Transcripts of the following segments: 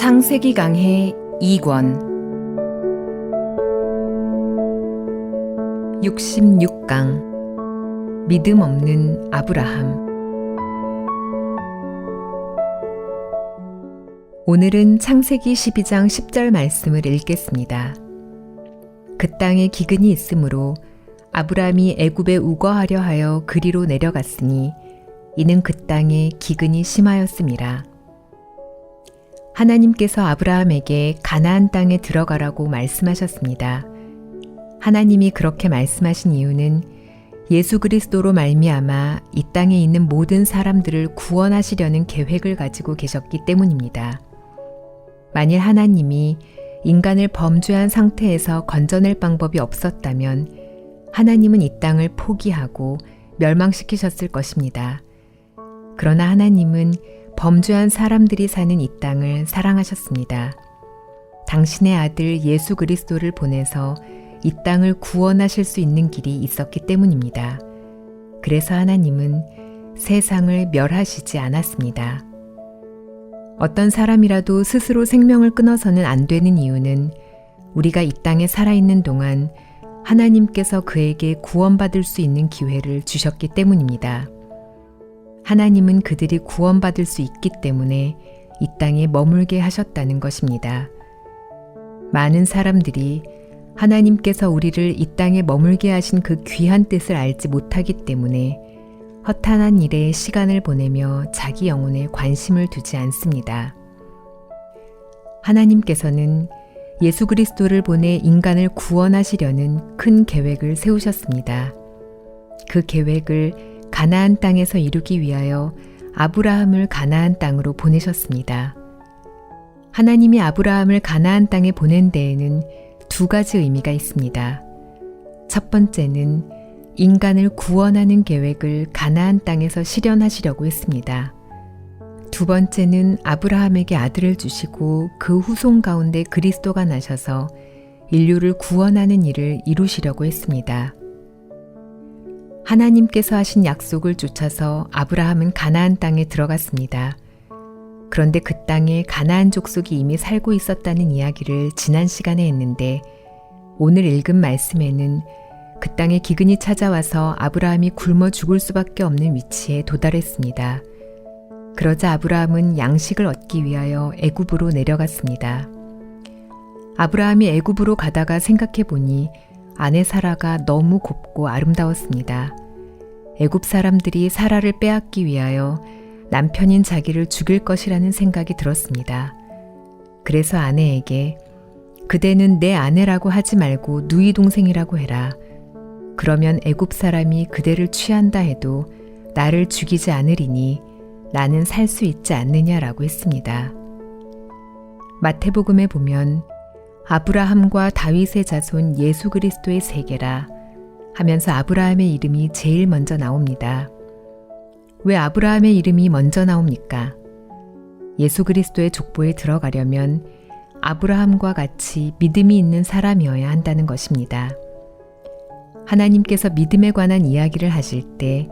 창세기 강해 2권 66강 믿음 없는 아브라함. 오늘은 창세기 12장 10절 말씀을 읽겠습니다. 그 땅에 기근이 있으므로 아브라함이 애굽에 우거하려 하여 그리로 내려갔으니 이는 그 땅에 기근이 심하였음이라. 하나님께서 아브라함에게 가나안 땅에 들어가라고 말씀하셨습니다. 하나님이 그렇게 말씀하신 이유는 예수 그리스도로 말미암아 이 땅에 있는 모든 사람들을 구원하시려는 계획을 가지고 계셨기 때문입니다. 만일 하나님이 인간을 범죄한 상태에서 건져낼 방법이 없었다면 하나님은 이 땅을 포기하고 멸망시키셨을 것입니다. 그러나 하나님은 범죄한 사람들이 사는 이 땅을 사랑하셨습니다. 당신의 아들 예수 그리스도를 보내서 이 땅을 구원하실 수 있는 길이 있었기 때문입니다. 그래서 하나님은 세상을 멸하시지 않았습니다. 어떤 사람이라도 스스로 생명을 끊어서는 안 되는 이유는 우리가 이 땅에 살아있는 동안 하나님께서 그에게 구원받을 수 있는 기회를 주셨기 때문입니다. 하나님은 그들이 구원받을 수 있기 때문에 이 땅에 머물게 하셨다는 것입니다. 많은 사람들이 하나님께서 우리를 이 땅에 머물게 하신 그 귀한 뜻을 알지 못하기 때문에 허탄한 일에 시간을 보내며 자기 영혼에 관심을 두지 않습니다. 하나님께서는 예수 그리스도를 보내 인간을 구원하시려는 큰 계획을 세우셨습니다. 그 계획을 가나안 땅에서 이루기 위하여 아브라함을 가나안 땅으로 보내셨습니다. 하나님이 아브라함을 가나안 땅에 보낸 데에는 두 가지 의미가 있습니다. 첫 번째는 인간을 구원하는 계획을 가나안 땅에서 실현하시려고 했습니다. 두 번째는 아브라함에게 아들을 주시고 그 후손 가운데 그리스도가 나셔서 인류를 구원하는 일을 이루시려고 했습니다. 하나님께서 하신 약속을 쫓아서 아브라함은 가나안 땅에 들어갔습니다. 그런데 그 땅에 가나안 족속이 이미 살고 있었다는 이야기를 지난 시간에 했는데 오늘 읽은 말씀에는 그 땅에 기근이 찾아와서 아브라함이 굶어 죽을 수밖에 없는 위치에 도달했습니다. 그러자 아브라함은 양식을 얻기 위하여 애굽으로 내려갔습니다. 아브라함이 애굽으로 가다가 생각해 보니 아내 사라가 너무 곱고 아름다웠습니다. 애굽 사람들이 사라를 빼앗기 위하여 남편인 자기를 죽일 것이라는 생각이 들었습니다. 그래서 아내에게 그대는 내 아내라고 하지 말고 누이 동생이라고 해라. 그러면 애굽 사람이 그대를 취한다 해도 나를 죽이지 않으리니 나는 살 수 있지 않느냐라고 했습니다. 마태복음에 보면 아브라함과 다윗의 자손 예수 그리스도의 세계라 하면서 아브라함의 이름이 제일 먼저 나옵니다. 왜 아브라함의 이름이 먼저 나옵니까? 예수 그리스도의 족보에 들어가려면 아브라함과 같이 믿음이 있는 사람이어야 한다는 것입니다. 하나님께서 믿음에 관한 이야기를 하실 때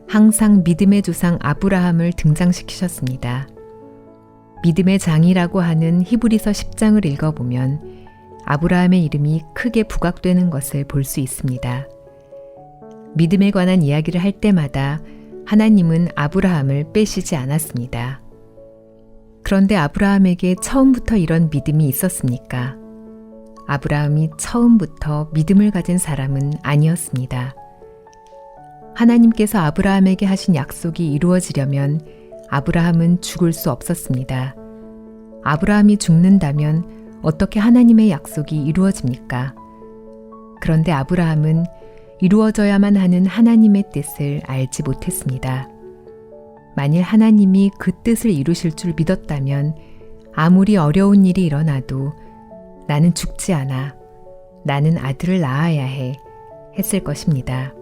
항상 믿음의 조상 아브라함을 등장시키셨습니다. 믿음의 장이라고 하는 히브리서 10장을 읽어보면 아브라함의 이름이 크게 부각되는 것을 볼 수 있습니다. 믿음에 관한 이야기를 할 때마다 하나님은 아브라함을 빼시지 않았습니다. 그런데 아브라함에게 처음부터 이런 믿음이 있었습니까? 아브라함이 처음부터 믿음을 가진 사람은 아니었습니다. 하나님께서 아브라함에게 하신 약속이 이루어지려면 아브라함은 죽을 수 없었습니다. 아브라함이 죽는다면 어떻게 하나님의 약속이 이루어집니까? 그런데 아브라함은 이루어져야만 하는 하나님의 뜻을 알지 못했습니다. 만일 하나님이 그 뜻을 이루실 줄 믿었다면 아무리 어려운 일이 일어나도 나는 죽지 않아, 나는 아들을 낳아야 해, 했을 것입니다.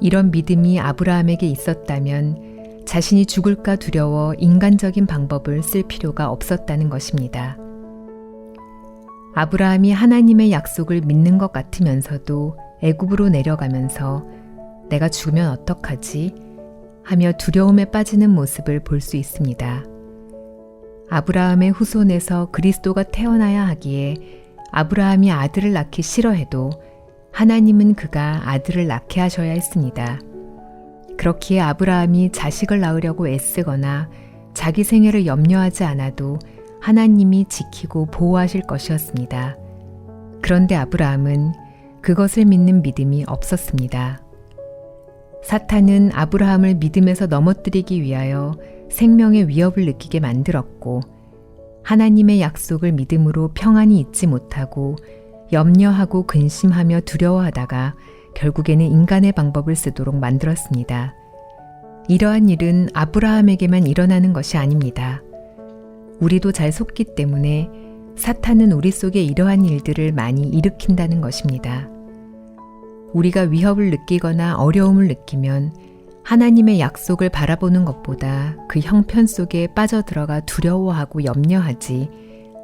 이런 믿음이 아브라함에게 있었다면 자신이 죽을까 두려워 인간적인 방법을 쓸 필요가 없었다는 것입니다. 아브라함이 하나님의 약속을 믿는 것 같으면서도 애굽으로 내려가면서 내가 죽으면 어떡하지? 하며 두려움에 빠지는 모습을 볼 수 있습니다. 아브라함의 후손에서 그리스도가 태어나야 하기에 아브라함이 아들을 낳기 싫어해도 하나님은 그가 아들을 낳게 하셔야 했습니다. 그렇기에 아브라함이 자식을 낳으려고 애쓰거나 자기 생애를 염려하지 않아도 하나님이 지키고 보호하실 것이었습니다. 그런데 아브라함은 그것을 믿는 믿음이 없었습니다. 사탄은 아브라함을 믿음에서 넘어뜨리기 위하여 생명의 위협을 느끼게 만들었고 하나님의 약속을 믿음으로 평안히 잊지 못하고 염려하고 근심하며 두려워하다가 결국에는 인간의 방법을 쓰도록 만들었습니다. 이러한 일은 아브라함에게만 일어나는 것이 아닙니다. 우리도 잘 속기 때문에 사탄은 우리 속에 이러한 일들을 많이 일으킨다는 것입니다. 우리가 위협을 느끼거나 어려움을 느끼면 하나님의 약속을 바라보는 것보다 그 형편 속에 빠져들어가 두려워하고 염려하지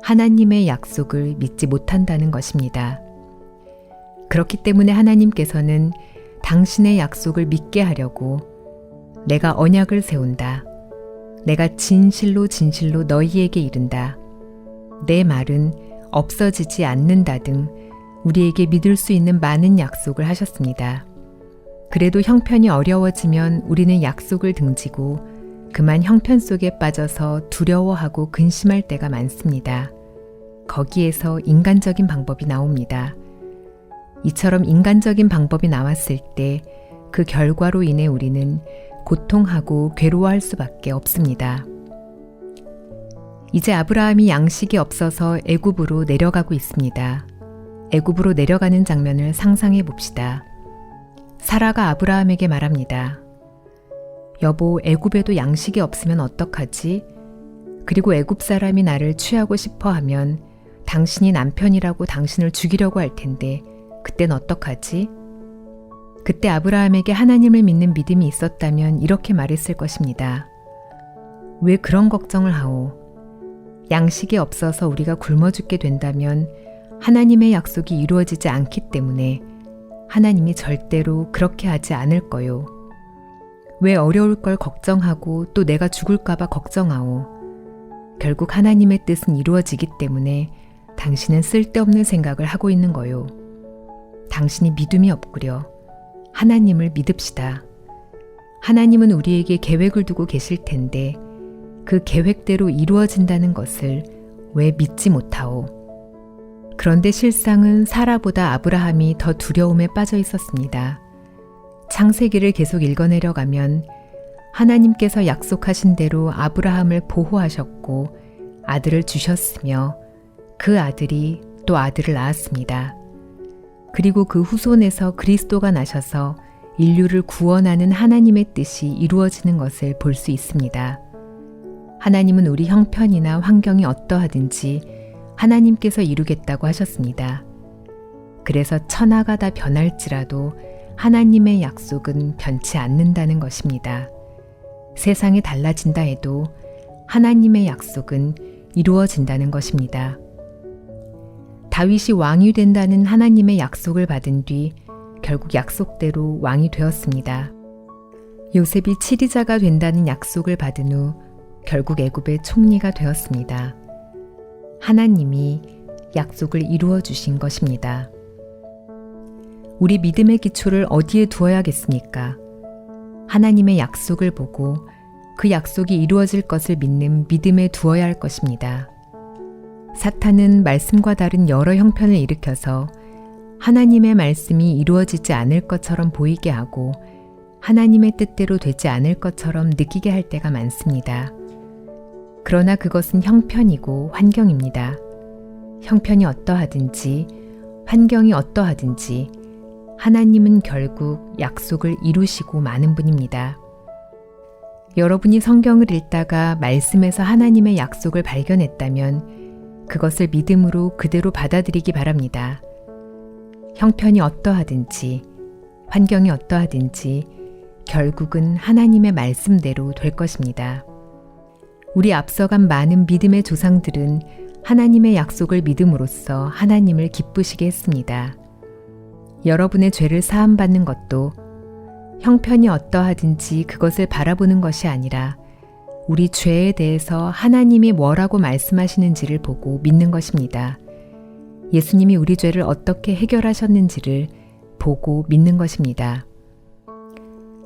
하나님의 약속을 믿지 못한다는 것입니다. 그렇기 때문에 하나님께서는 당신의 약속을 믿게 하려고 내가 언약을 세운다. 내가 진실로 진실로 너희에게 이른다. 내 말은 없어지지 않는다 등 우리에게 믿을 수 있는 많은 약속을 하셨습니다. 그래도 형편이 어려워지면 우리는 약속을 등지고 그만 형편 속에 빠져서 두려워하고 근심할 때가 많습니다. 거기에서 인간적인 방법이 나옵니다. 이처럼 인간적인 방법이 나왔을 때 그 결과로 인해 우리는 고통하고 괴로워할 수밖에 없습니다. 이제 아브라함이 양식이 없어서 애굽으로 내려가고 있습니다. 애굽으로 내려가는 장면을 상상해 봅시다. 사라가 아브라함에게 말합니다. 여보, 애굽에도 양식이 없으면 어떡하지? 그리고 애굽 사람이 나를 취하고 싶어 하면 당신이 남편이라고 당신을 죽이려고 할 텐데 그땐 어떡하지? 그때 아브라함에게 하나님을 믿는 믿음이 있었다면 이렇게 말했을 것입니다. 왜 그런 걱정을 하오? 양식이 없어서 우리가 굶어 죽게 된다면 하나님의 약속이 이루어지지 않기 때문에 하나님이 절대로 그렇게 하지 않을 거요. 왜 어려울 걸 걱정하고 또 내가 죽을까봐 걱정하오. 결국 하나님의 뜻은 이루어지기 때문에 당신은 쓸데없는 생각을 하고 있는 거요. 당신이 믿음이 없구려. 하나님을 믿읍시다. 하나님은 우리에게 계획을 두고 계실 텐데 그 계획대로 이루어진다는 것을 왜 믿지 못하오? 그런데 실상은 사라보다 아브라함이 더 두려움에 빠져 있었습니다. 창세기를 계속 읽어내려가면 하나님께서 약속하신 대로 아브라함을 보호하셨고 아들을 주셨으며 그 아들이 또 아들을 낳았습니다. 그리고 그 후손에서 그리스도가 나셔서 인류를 구원하는 하나님의 뜻이 이루어지는 것을 볼 수 있습니다. 하나님은 우리 형편이나 환경이 어떠하든지 하나님께서 이루겠다고 하셨습니다. 그래서 천하가 다 변할지라도 하나님의 약속은 변치 않는다는 것입니다. 세상이 달라진다 해도 하나님의 약속은 이루어진다는 것입니다. 다윗이 왕이 된다는 하나님의 약속을 받은 뒤 결국 약속대로 왕이 되었습니다. 요셉이 치리자가 된다는 약속을 받은 후 결국 애굽의 총리가 되었습니다. 하나님이 약속을 이루어 주신 것입니다. 우리 믿음의 기초를 어디에 두어야겠습니까? 하나님의 약속을 보고 그 약속이 이루어질 것을 믿는 믿음에 두어야 할 것입니다. 사탄은 말씀과 다른 여러 형편을 일으켜서 하나님의 말씀이 이루어지지 않을 것처럼 보이게 하고 하나님의 뜻대로 되지 않을 것처럼 느끼게 할 때가 많습니다. 그러나 그것은 형편이고 환경입니다. 형편이 어떠하든지 환경이 어떠하든지 하나님은 결국 약속을 이루시고 마는 분입니다. 여러분이 성경을 읽다가 말씀에서 하나님의 약속을 발견했다면 그것을 믿음으로 그대로 받아들이기 바랍니다. 형편이 어떠하든지 환경이 어떠하든지 결국은 하나님의 말씀대로 될 것입니다. 우리 앞서간 많은 믿음의 조상들은 하나님의 약속을 믿음으로써 하나님을 기쁘시게 했습니다. 여러분의 죄를 사함받는 것도 형편이 어떠하든지 그것을 바라보는 것이 아니라 우리 죄에 대해서 하나님이 뭐라고 말씀하시는지를 보고 믿는 것입니다. 예수님이 우리 죄를 어떻게 해결하셨는지를 보고 믿는 것입니다.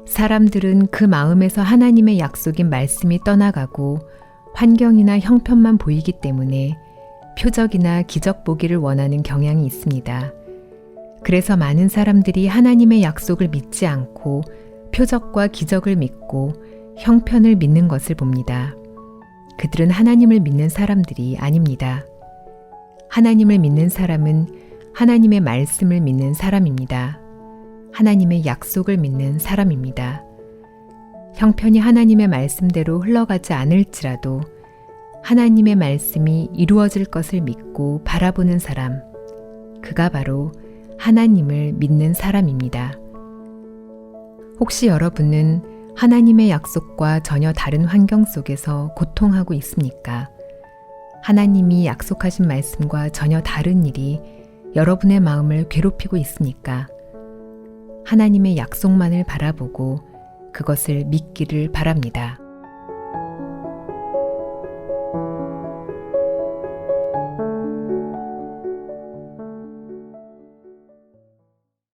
사람들은 그 마음에서 하나님의 약속인 말씀이 떠나가고 환경이나 형편만 보이기 때문에 표적이나 기적 보기를 원하는 경향이 있습니다. 그래서 많은 사람들이 하나님의 약속을 믿지 않고 표적과 기적을 믿고 형편을 믿는 것을 봅니다. 그들은 하나님을 믿는 사람들이 아닙니다. 하나님을 믿는 사람은 하나님의 말씀을 믿는 사람입니다. 하나님의 약속을 믿는 사람입니다. 형편이 하나님의 말씀대로 흘러가지 않을지라도 하나님의 말씀이 이루어질 것을 믿고 바라보는 사람, 그가 바로 하나님을 믿는 사람입니다. 혹시 여러분은 하나님의 약속과 전혀 다른 환경 속에서 고통하고 있습니까? 하나님이 약속하신 말씀과 전혀 다른 일이 여러분의 마음을 괴롭히고 있습니까? 하나님의 약속만을 바라보고 그것을 믿기를 바랍니다.